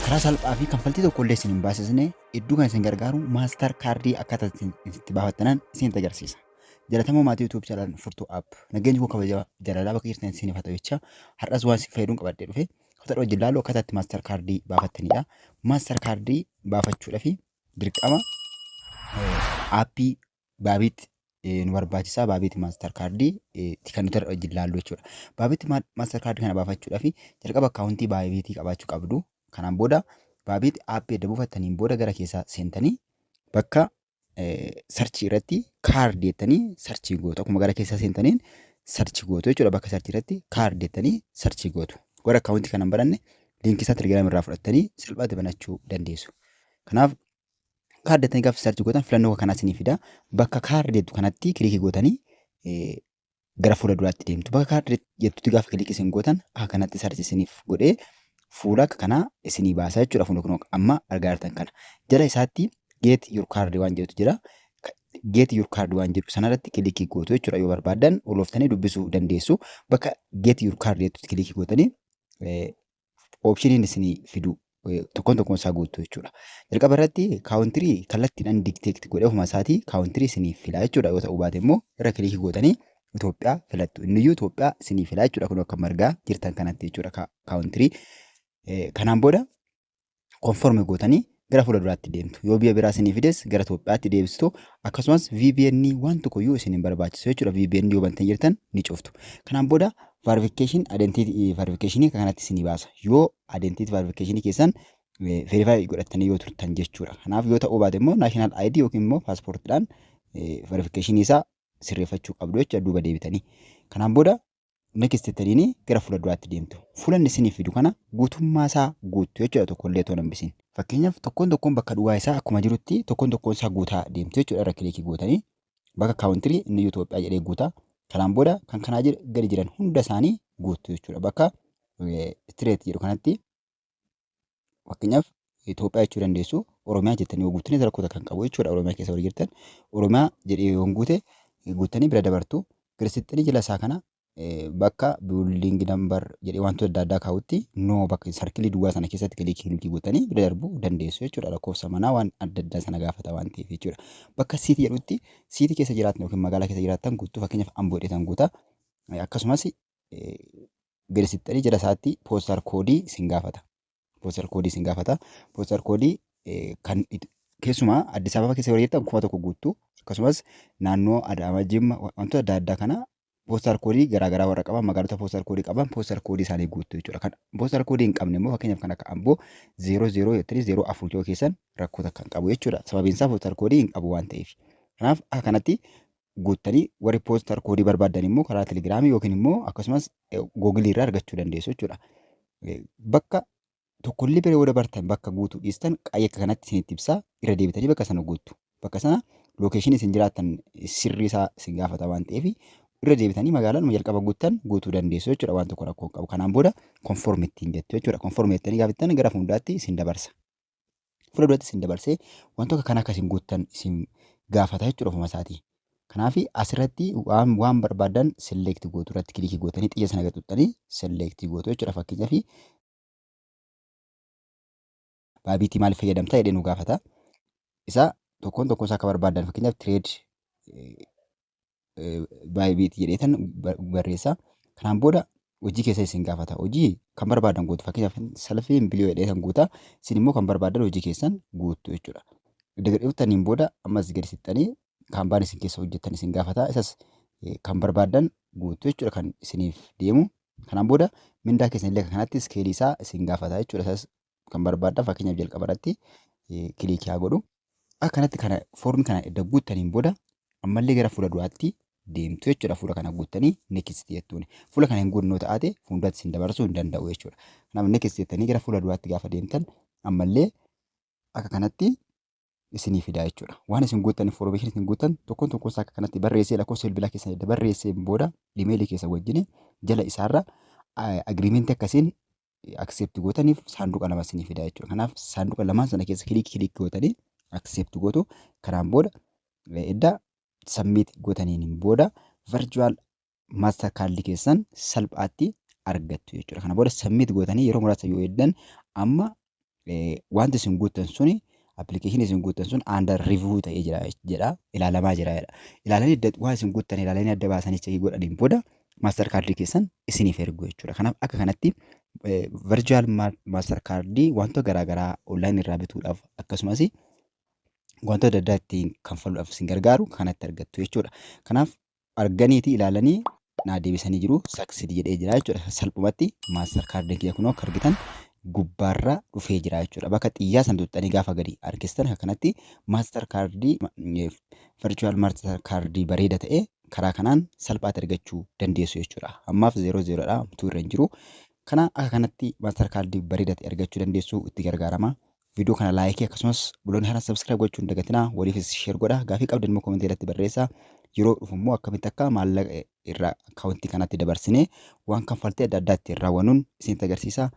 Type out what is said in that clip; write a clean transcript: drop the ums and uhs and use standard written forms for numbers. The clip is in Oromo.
karaa salphaa fi kanfaltii tokkollee isin hin baasisne iddoo kan isin gargaaru maastar kaardii akkaataa itti baafattanan isin agarsiisa. Jalatamoo maatii YouTube channel furtuu app nageenyi koo kabaja jaalalaa bakka jirtan isin ifata jecha har'as waan isin fayyaduun qabadhee dhufe kota wajjin laaluu akkaataa itti maastar kaardii baafattanidha. Maastar kaardii baafachuudhaaf dirqama aappii Baabiit nu barbaachisa. Baabiit maastar kaardii kan nuti wajjin laallu jechuudha. Baabiit maastar kaardii kana baafachuudhaaf jalqaba akkaawuntii Baabiitii qabaachuu qabdu. Kanaan booda Baabiit aappii adda buufattaniin booda gara keessaa seentanii bakka sarchii irratti kaardii jettanii sarchii gootu. Akkuma gara keessaa seentaniin sarchii gootu jechuudha. Bakka sarchii irratti kaardii jettanii sarchii gootu. Gara akkaawuntii kana hin baranne liinkii isaa Telegiraam irraa fudhattanii salphaatti banachuu dandeessu. Kanaaf kaardii jettanii gaafa sarchii gootan filannoo kanaa isinii fida. Bakka kaardii jettu kanatti kiliikii gootanii gara fuula duraatti deemtu. Bakka kaardii jettutti gaafa kiliikii isin gootan kanatti sarchii isiniif godhee fuula kanaa isinii baasa jechuudha. Fuula kun amma argaa jirtan kana jala isaatti get your card waan jedhutu jira. Get your card waan jedhu sanarratti kilikii gootu jechuudha. Yoo barbaadan olooftanii dubbisuu dandeessu. Bakka get your card jettutti kilikii gootanii opshiniin isinii fidu tokkoon isaa guutuu jechuudha. Jalqaba irratti kaawuntirii kallattiidhaan dikteekti godhee ofuma isaatii kaawuntirii isinii filaa jechuudha. Yoo ta'uu baate immoo irra kilikii gootanii Itoophiyaa filattu. Inniyyuu Itoophiyaa isinii filaa jechuudha. Kun akka margaa jirtan kanatti jechuudha kaawuntirii. Kanaan booda konformi gootanii gara fuula duraatti deemtu. Yoo biyya biraa isinii fides gara Itoophiyaatti deebistu. Akkasumas VPN waan tokkoyyuu isin hin barbaachisu jechuudha. VPN yoo bantan jirtan ni cuftu. Kanaan booda verification identity verification kanatti isinii baasa. Yoo identity verification keessan verify godhattanii yoo turtan jechuudha. Kanaaf yoo ta'uu baate immoo national ID yookiin immoo paaspoortiidhaan verification isaa sirreeffachuu qabdu jechuudha duuba deebitanii. Kanaan booda next jettanii gara fuula duraatti deemtu. Fuulanni isinii fidu kana guutummaa isaa guuttu jechuudha. Tokkollee toon hambisiin. Fakkeenyaaf tokkoon bakka duwwaa isaa akkuma jirutti tokkoon isaa guutaa deemtu jechuudha. Irra kilikii gootanii bakka kaawuntirii inni Itoophiyaa jedhee guutaa. Kanaan booda kan kanaa gadi jiran hunda isaanii guuttu jechuudha. Bakka straight jedhu kanatti fakkeenyaaf Itoophiyaa jechuu dandeessu. Oromiyaa jettanii yoo guuttanii rakkoota kan qabu jechuudha. Oromiyaa keessa warri jirtan Oromiyaa jedhee yoo guute guuttanii bira dabartu. Girsittanii jala isaa kana bakka building number jedhee wantoota adda addaa kaa'utti bakka sarkilii duwwaa sana keessatti kilikii gootanii bira darbuu dandeessu jechuudha. Lakkoofsa manaa waan adda addaa sana gaafata waan ta'eef jechuudha. Bakka siitii jedhutti siitii keessa jiraatan yookiin magaalaa keessa jiraatan guutuu fakkeenyaaf Amboo jedhetan guutaa. Akkasumas girsittanii jala isaatti poostar koodii isin gaafata. Poostar koodii kan keessumaa Addis Ababa keessa yoo jirtan 1000 guuttuu. Akkasumas naannoo Adaamaa Jimma wantoota adda addaa kana poostar koodii garaagaraa warra qaban magaalota poostar koodii qaban poostar koodii isaanii guutuu jechuudha. Kan poostar koodii hin qabne immoo fakkeenyaaf kan akka Amboo 00 keessan rakkoota kan qabu jechuudha. Sababiin isaa poostar koodii hin qabu waan ta'eef. Kanaaf akka kanatti guuttanii warri poostar koodii barbaadan immoo karaa Telegiraamii yookiin immoo akkasumas Googilii irraa argachuu dandeessu jechuudha. Bakka tokkollee bira yoo dabartan bakka guutuu dhiistan qayyee akka kanatti isinitti ibsaa irra deebitanii bakka sana guuttu. Bakka sana lookeeshinii isin jiraattan sirrii isaa isin gaafata waan ta'eef irra deebitanii magaalaan jalqaba guuttan guutuu dandeessu jechuudha. Waan tokko rakkoo qabu. Kanaan booda konformi ittiin jettu jechuudha. Konformi jettanii gaafattan gara fuulduraatti isin dabarsa. Fuula duraatti isin dabarsee wantoota kana akka isin guuttan isin gaafata jechuudha ofuma isaatii. Kanaaf asirratti waan barbaadan select gootu irratti kilikii gootanii xiyya sana gatuttanii select gootu jechuudha. Fakkeenyaaf Baabiitii maal fayyadamtaa jedhee nu gaafata. Isa tokkoon isaa akka barbaadan fakkeenyaaf trade Baabiitii jedheetan barreessa. Kanaan booda hojii keessa isin gaafata. Hojii kan barbaadan guutu fakkeenyaaf salfii biliyoo jedheetan guutaa. Isin immoo kan barbaadan hojii keessan guutu jechuudha. Dhuftaniin booda ammas gadi sittanii kan baan isin keessa hojjettan isin gaafata. Isas kan barbaadan guutu jechuudha kan isiniif deemu. Kanaan booda mindaa keessan illee kanatti iskeelii isaa isin gaafata jechuudha. Isas kan barbaadan fakkeenyaaf jalqaba irratti kilikii haa godhu. Akkanatti kana foormii kana edda guuttaniin booda ammallee gara fuula duraatti deemtu jechuudha. Fuula kana guuttanii next jettuun. Fuula kana hin guunnoo ta'ate fuulduraatti isin dabarsuu hin danda'u jechuudha. Kanaaf next jettanii gara fuula duraatti gaafa deemtan ammallee akka kanatti isinii fidaa jechuudha. Waan isin guuttan information isin guuttan tokkoon isaa akka kanatti barreessee lakkoofsa bilbilaa keessan edda barreesseen booda imeelii keessa wajjin jala isaarra agreement akkasiin accept gootaniif saanduqa lama isinii fidaa jechuudha. Kanaaf saanduqa lamaan sana keessa kilikii gootanii accept gootu. Kanaan booda edda submit gootaniin booda virtual master card keessan salphaatti argattu jechuudha. Kana booda submit gootanii yeroo muraasa yoo eddan amma wanti isin guuttan suni appilikeeshinii isin guuttan sun under review ta'ee jira jedha ilaalamaa jira jedha. Ilaalanii waan isin guuttan ilaalanii adda baasanii cheekii godhaniin booda maaster kaardii keessan isiniif ergu jechuudha. Kanaaf akka kanatti virtual maaster kaardii wantoota garaagaraa online irraa bituudhaaf akkasumas wantoota adda addaa ittiin kanfaluudhaaf isin gargaaru kanatti argattu jechuudha. Kanaaf arganiiti ilaalanii naa deebisanii jiru succeed jedhee jira jechuudha. Salphumatti maaster kaardiin kiyya kunoo akka argitan gubbaarra dhufee jira jechuudha. Bakka xiyyaa san tuuxxanii gaafa gadi harkistan kanatti maaster kaardii virtual maaster kaardii bareeda ta'e karaa kanaan salphaatti argachuu dandeessu jechuudha. Ammaaf 00dha hamtuu irra hin jiru. Kana akka kanatti maaster kaardii bareeda ta'e argachuu dandeessu itti gargaarama. Viidiyoo kana laayikii akkasumas buloonni haaraa sabskiraayib gochuu hin dagatinaa. Waliifis sheer godhaa. Gaafii qabdan immoo komentii irratti barreessaa. Yeroo dhufu immoo akkamitti akka maallaqa irraa akkaawuntii kanatti dabarsinee waan kanfaltii adda addaa ittiin raawwannuun isinitti agarsiisa.